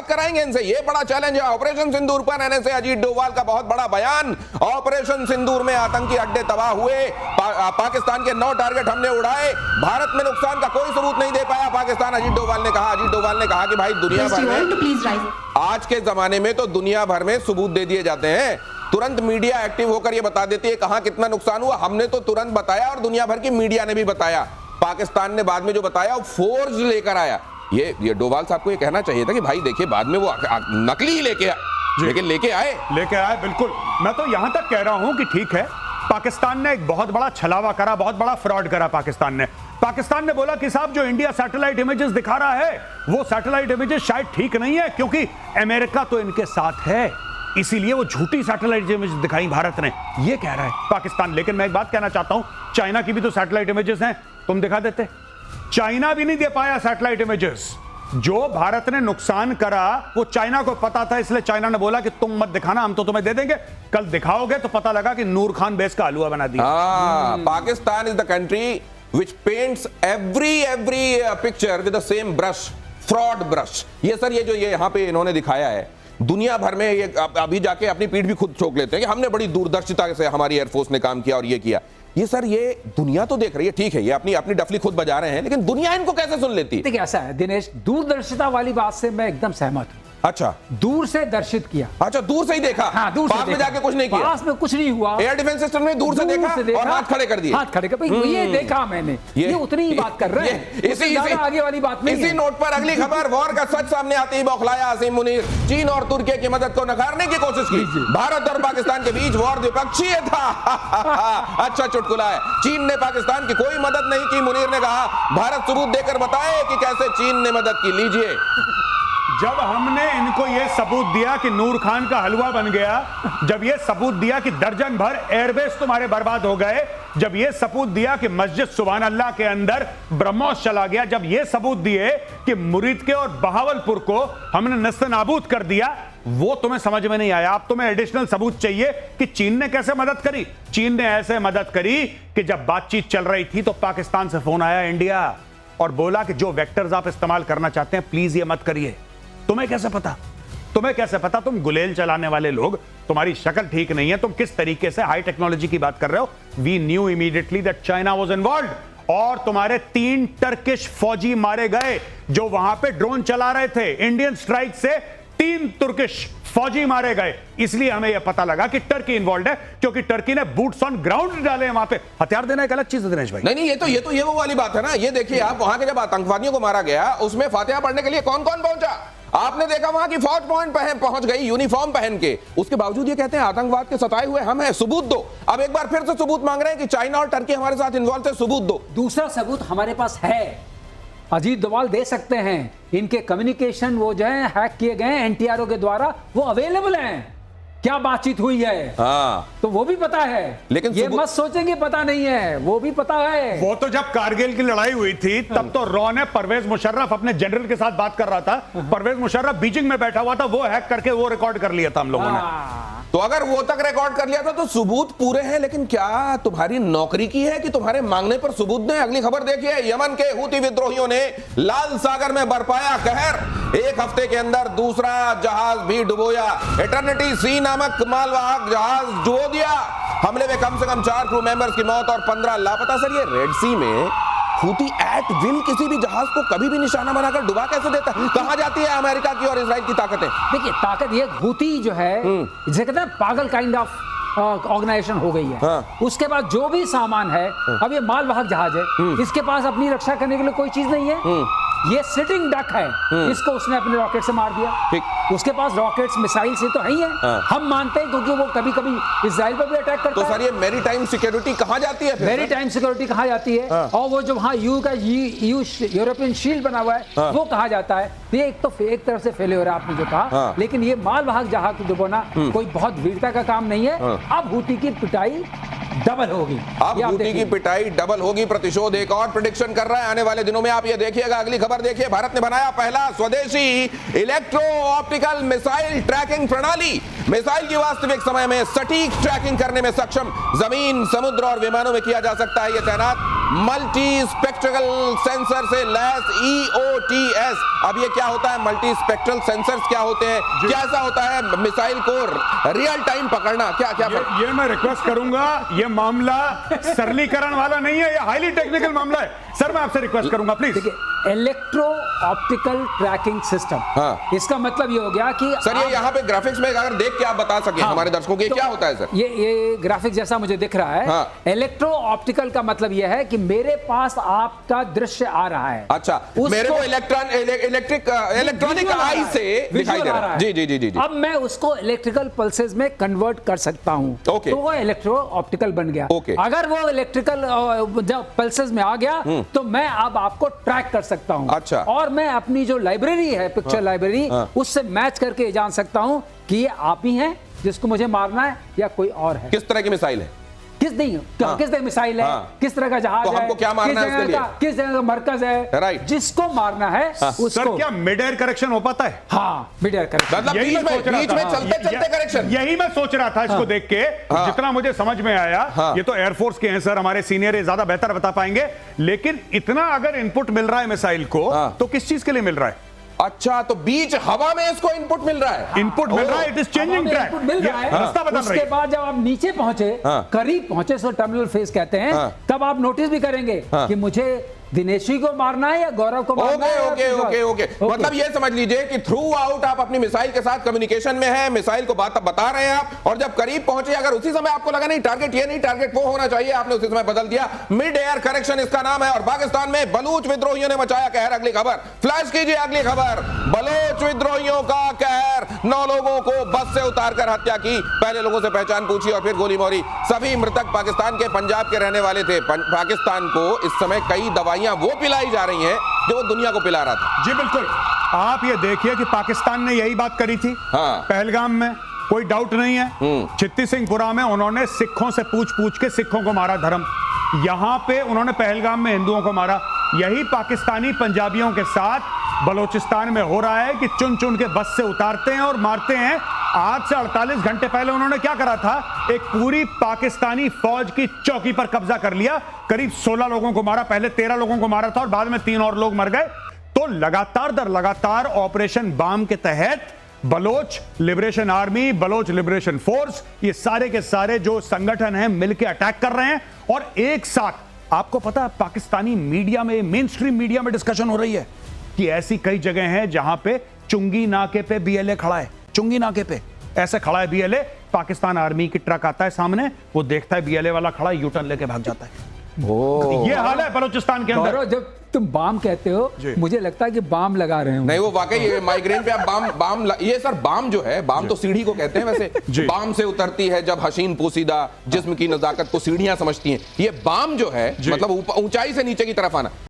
कराएंगे इनसे, ये बड़ा चैलेंज है। ऑपरेशन सिंदूर पर एनएसए अजीत डोभाल का बहुत बड़ा बयान। ऑपरेशन सिंदूर में आतंकी अड्डे तबाह हुए, पाकिस्तान के 9 टारगेट हमने उड़ाए, भारत में नुकसान का कोई सबूत नहीं दे पाया पाकिस्तान, अजीत डोभाल ने कहा। अजीत डोभाल ने कहा कि भाई दुनिया भर में, आज के जमाने में तो दुनिया भर में सबूत दे दिए जाते हैं, तुरंत मीडिया एक्टिव होकर ये बता देती है कहां कितना नुकसान हुआ। हमने तो तुरंत बताया और दुनिया भर की मीडिया ने भी बताया। पाकिस्तान ने बाद में जो बताया वो फोर्स लेकर आया। ये डोभाल साहब को ये कहना चाहिए था कि भाई देखिए बाद में वो नकली ही लेके आए। बिल्कुल। मैं तो यहां तक कह रहा हूं कि ठीक है, पाकिस्तान ने एक बहुत बड़ा छलावा करा, बहुत बड़ा फ्रॉड करा। पाकिस्तान ने बोला कि साहब जो इंडिया सैटेलाइट इमेजेस दिखा रहा है वो सैटेलाइट इमेजेस शायद ठीक नहीं है, क्योंकि अमेरिका तो इनके साथ है, इसीलिए वो झूठी सैटेलाइट इमेज दिखाई भारत ने, ये कह रहा है पाकिस्तान। लेकिन मैं एक बात कहना चाहता हूं, चाइना की भी तो सैटेलाइट इमेजेस हैं, तुम दिखा देते। चाइना भी नहीं दे पाया सैटेलाइट इमेजेस। जो भारत ने नुकसान करा वो चाइना को पता था, इसलिए चाइना ने बोला कि तुम मत दिखाना, हम तो तुम्हें दे देंगे। कल दिखाओगे तो पता लगा कि नूर खान बेस का हलवा बना दिया। Pakistan is the country which paints every picture with the same brush, fraud brush। ये सर ये जो ये यहाँ पे इन्होंने दिखाया है, दुनिया भर में ये अभी जाके अपनी पीठ भी खुद ठोक लेते हैं कि हमने बड़ी दूरदर्शिता से हमारी एयरफोर्स ने काम किया और ये किया। ये सर ये दुनिया तो देख रही है, ठीक है, ये अपनी डफली खुद बजा रहे हैं, लेकिन दुनिया इनको कैसे सुन लेती है? देखिए ऐसा है दिनेश, दूरदर्शिता वाली बात से मैं एकदम सहमत हूं। अच्छा, दूर से दर्शित किया। अच्छा, दूर से ही देखा। हाँ, दूर पास से में जाके कुछ नहीं किया, पास में कुछ नहीं हुआ। एयर डिफेंस सिस्टम में दूर से देखा और हाथ खड़े कर दिए। ये देखा मैंने, ये उतनी ही बात कर रहे हैं, इसी आगे वाली बात नहीं। इसी नोट पर अगली खबर, वॉर का सच सामने आते ही बौखलाया असीम मुनीर। चीन और तुर्की की मदद को नकारने की कोशिश की। भारत और पाकिस्तान के बीच वॉर द्विपक्षीय था। अच्छा चुटकुला है। चीन ने पाकिस्तान की कोई मदद नहीं की, मुनीर ने कहा। भारत सबूत देकर बताए कि कैसे चीन ने मदद की। लीजिए, जब हमने इनको यह सबूत दिया कि नूर खान का हलवा बन गया, जब यह सबूत दिया कि दर्जन भर एयरबेस तुम्हारे बर्बाद हो गए, जब यह सबूत दिया कि मस्जिद सुभान अल्लाह के अंदर ब्रह्मोस चला गया, जब यह सबूत दिए कि मुरीद के और बहावलपुर को हमने नस्तानाबूद कर दिया, वो तुम्हें समझ में नहीं आया। अब तुम्हें एडिशनल सबूत चाहिए कि चीन ने कैसे मदद करी। चीन ने ऐसे मदद करी कि जब बातचीत चल रही थी तो पाकिस्तान से फोन आया इंडिया और बोला कि जो वेक्टर्स आप इस्तेमाल करना चाहते हैं प्लीज ये मत करिए। तुम्हें कैसे पता? तुम गुलेल चलाने वाले लोग, तुम्हारी शक्ल ठीक नहीं है, तुम किस तरीके से हाई टेक्नोलॉजी की बात कर रहे हो। We knew immediately that China was involved, और तुम्हारे 3 टर्किश फौजी मारे गए जो वहां पे ड्रोन चला रहे थे। इंडियन स्ट्राइक से 3 तुर्किश फौजी मारे गए। इसलिए हमें यह पता लगा कि टर्की इन्वॉल्व है, क्योंकि टर्की ने बूट्स ऑन ग्राउंड डाले हैं वहां पे। हथियार देना एक अलग चीज है दिनेश भाई। नहीं, ये वो वाली बात है ना। ये देखिए आप, वहां के जब आतंकवादियों को मारा गया, उसमें फातिहा पढ़ने के लिए कौन कौन पहुंचा? आपने देखा वहां की फौज पहुंच गई यूनिफॉर्म पहन के। उसके बावजूद ये कहते हैं आतंकवाद के सताए हुए हम हैं, सबूत दो। अब एक बार फिर से सबूत मांग रहे हैं कि चाइना और टर्की हमारे साथ इन्वॉल्व थे, सबूत दो। दूसरा सबूत हमारे पास है, अजीत डोभाल दे सकते हैं। इनके कम्युनिकेशन वो जो है हैक किए गए एनटीआरओ के द्वारा, वो अवेलेबल हैं। क्या बातचीत हुई है, हाँ, तो वो भी पता है। लेकिन ये मत सोचेंगे पता नहीं है, वो भी पता है। वो तो जब कारगिल की लड़ाई हुई थी तब तो रॉ ने परवेज मुशर्रफ अपने जनरल के साथ बात कर रहा था, परवेज मुशर्रफ बीजिंग में बैठा हुआ था, वो हैक करके वो रिकॉर्ड कर लिया था हम लोगों ने। तो अगर वो तक रिकॉर्ड कर लिया था तो सबूत पूरे हैं, लेकिन क्या तुम्हारी नौकरी की है कि तुम्हारे मांगने पर सबूत दें? अगली खबर देखिए, यमन के हूती विद्रोहियों ने लाल सागर में बरपाया कहर। एक हफ्ते के अंदर दूसरा जहाज भी डुबोया। एटर्निटी सी नामक मालवाहक जहाज डुबो दिया। हमले में कम से कम 4 क्रू मेंबर्स की मौत और 15 लापता। सर ये रेड सी में हूती एट विल किसी भी जहाज को कभी भी निशाना बनाकर डुबा कैसे देता है? कहां जाती है अमेरिका की और इजराइल की ताकतें? देखिए ताकत ये हूती जो है जिसे कहते हैं पागल काइंड ऑफ ऑर्गेनाइजेशन हो गई है। हाँ। उसके बाद जो भी सामान है, अब ये मालवाहक जहाज है, इसके पास अपनी रक्षा करने के लिए कोई चीज नहीं है। ये सिटिंग डक है, इसको उसने अपने रॉकेट से मार दिया। उसके पास रॉकेट्स मिसाइल से तो है ही है। हाँ। हम मानते हैं क्योंकि वो कभी कभी इजराइल पर भी अटैक करता है। तो सर ये मैरीटाइम सिक्योरिटी कहां जाती है? मैरीटाइम सिक्योरिटी कहां जाती है? हाँ। और वो जो वहां यूरोपियन शील्ड बना हुआ है, हाँ, वो कहा जाता है। ये एक तरफ से फेलियर है आपने जो कहा। हाँ। लेकिन ये मालवाहक जहाज को डुबोना कोई बहुत वीरता का काम नहीं है। हाँ। अब हूती की पिटाई डबल होगी। अब हूती की पिटाई डबल होगी। प्रतिशोध एक और प्रेडिक्शन कर रहा है आने वाले दिनों में, आप ये देखिएगा। अगली खबर देखिए, भारत ने बनाया पहला स्वदेशी इलेक्ट्रो ऑप्टिकल मिसाइल ट्रैकिंग प्रणाली। मिसाइल की वास्तविक समय में सटीक ट्रैकिंग करने में सक्षम, जमीन, समुद्र और विमानों में किया जा सकता है ये तैनात। मल्टी स्पेक्ट्रल सेंसर से लैस EOTS। अब ये क्या होता है? मल्टी स्पेक्ट्रल सेंसर्स क्या होते हैं? कैसा होता है मिसाइल को रियल टाइम पकड़ना? क्या क्या ये मैं रिक्वेस्ट करूंगा, ये मामला सरलीकरण वाला नहीं है, ये हाईली टेक्निकल मामला है। सर मैं आपसे रिक्वेस्ट करूंगा please. Electro optical tracking system, हाँ। इसका मतलब ये हो गया कि सर ये यहाँ पे ग्राफिक्स में अगर देख के आप बता सके हमारे दर्शकों को, ये क्या होता है सर? ये ग्राफिक जैसा मुझे दिख रहा है। हाँ। इलेक्ट्रो ऑप्टिकल का मतलब ये है कि मेरे पास आपका दृश्य आ रहा है। अच्छा, मेरे को इलेक्ट्रॉनिक आई से दिखाई दे रहा है। जी जी जी जी। अब मैं उसको इलेक्ट्रिकल पल्सेस में कन्वर्ट कर सकता हूं। ओके। तो वो इलेक्ट्रो ऑप्टिकल बन गया। ओके। अगर वो इलेक्ट्रिकल जब पल्सेस में आ गया तो मैं अब आपको ट्रैक कर सकता हूं। अच्छा। और मैं अपनी जो लाइब्रेरी है, पिक्चर लाइब्रेरी, उससे मैच करके जान सकता हूं कि ये आप ही हैं जिसको मुझे मारना है या कोई और है। किस तरह की मिसाइल है? किस तरह मिसाइल है, किस तरह का जहाज तो है, हमको क्या मारना है उसके लिए? किस जगह का मरकज है, राइट। जिसको मारना है उसको। सर क्या मिड एयर करेक्शन हो पाता है? हाँ, मिड एयर करेक्शन। मतलब यही मैं सोच रहा बीच में था। चलते चलते करेक्शन। यही मैं सोच रहा था इसको देख के। जितना मुझे समझ में आया, ये तो एयरफोर्स के हैं सर, हमारे सीनियर ये ज्यादा बेहतर बता पाएंगे, लेकिन इतना अगर इनपुट मिल रहा है मिसाइल को तो किस चीज के लिए मिल रहा है? अच्छा, तो बीच हवा में इसको इनपुट मिल रहा है। इनपुट मिल रहा है, इट इज चेंजिंग ट्रैक, मिल रहा है। रास्ता बदल रही उसके है। बाद जब आप नीचे पहुंचे, करीब पहुंचे, सो टर्मिनल फेज कहते हैं, तब आप नोटिस भी करेंगे कि मुझे दिनेशी को मारना है या गौरव को मारना है। ओके। मतलब ये समझ लीजिए कि थ्रू आउट आप अपनी मिसाइल के साथ कम्युनिकेशन में है, मिसाइल को बात बता रहे हैं आप, और जब करीब पहुंचे, अगर उसी समय आपको लगा नहीं टारगेट ये नहीं, टारगेट वो होना चाहिए, आपने उसी समय बदल दिया। मिड एयर करेक्शन इसका नाम है। और पाकिस्तान में बलूच विद्रोहियों ने मचाया कहर। अगली खबर फ्लैश कीजिए। अगली खबर, बलोच विद्रोहियों का कहर। 9 लोगों को बस से उतारकर हत्या की, पहले लोगों से पहचान पूछी और फिर गोली मारी। सभी मृतक पाकिस्तान के पंजाब के रहने वाले थे। पाकिस्तान को इस समय कई दवाइयां वो पिलाई जा रही हैं जो वो दुनिया को पिला रहा था। जी बिल्कुल। आप ये देखिए कि पाकिस्तान ने यही बात करी थी पहलगाम में, कोई डाउट नहीं है। चित्ती सिंहपुरा में उन्होंने सिखों से पूछ के सिखों को मारा धर्म। यहां पे उन्होंने पहलगाम में हिंदुओं को मारा। यही पाकिस्तानी पंजाबियों के साथ बलोचिस्तान में हो रहा है कि चुन चुन के बस से उतारते हैं और मारते हैं। आज से 48 घंटे पहले उन्होंने क्या करा था? एक पूरी पाकिस्तानी फौज की चौकी पर कब्जा कर लिया, करीब 16 लोगों को मारा। पहले 13 लोगों को मारा था और बाद में 3 और लोग मर गए। तो लगातार दर लगातार ऑपरेशन बाम के तहत Baloch liberation army, Baloch liberation force, ये सारे के सारे जो संगठन हैं मिलकर अटैक कर रहे हैं। और एक साथ आपको पता है पाकिस्तानी मीडिया में, मेन स्ट्रीम मीडिया में डिस्कशन हो रही है कि ऐसी कई जगह हैं जहां पे चुंगी नाके पे BLA खड़ा है। चुंगी नाके पे ऐसे खड़ा है BLA, पाकिस्तान आर्मी की ट्रक आता है सामने, वो देखता है BLA वाला खड़ा, यूटर्न लेके भाग जाता है। ये हाल है बलूचिस्तान के अंदर। जब तुम बाम कहते हो, मुझे लगता है कि बाम लगा रहे हो। नहीं, वो वाकई ये माइग्रेन पे आप बाम ये सर बाम जो है, बाम तो सीढ़ी को कहते हैं वैसे। बाम से उतरती है जब हसीन पोसीदा जिस्म की नजाकत को सीढ़ियां समझती हैं। ये बाम जो है मतलब ऊंचाई से नीचे की तरफ आना।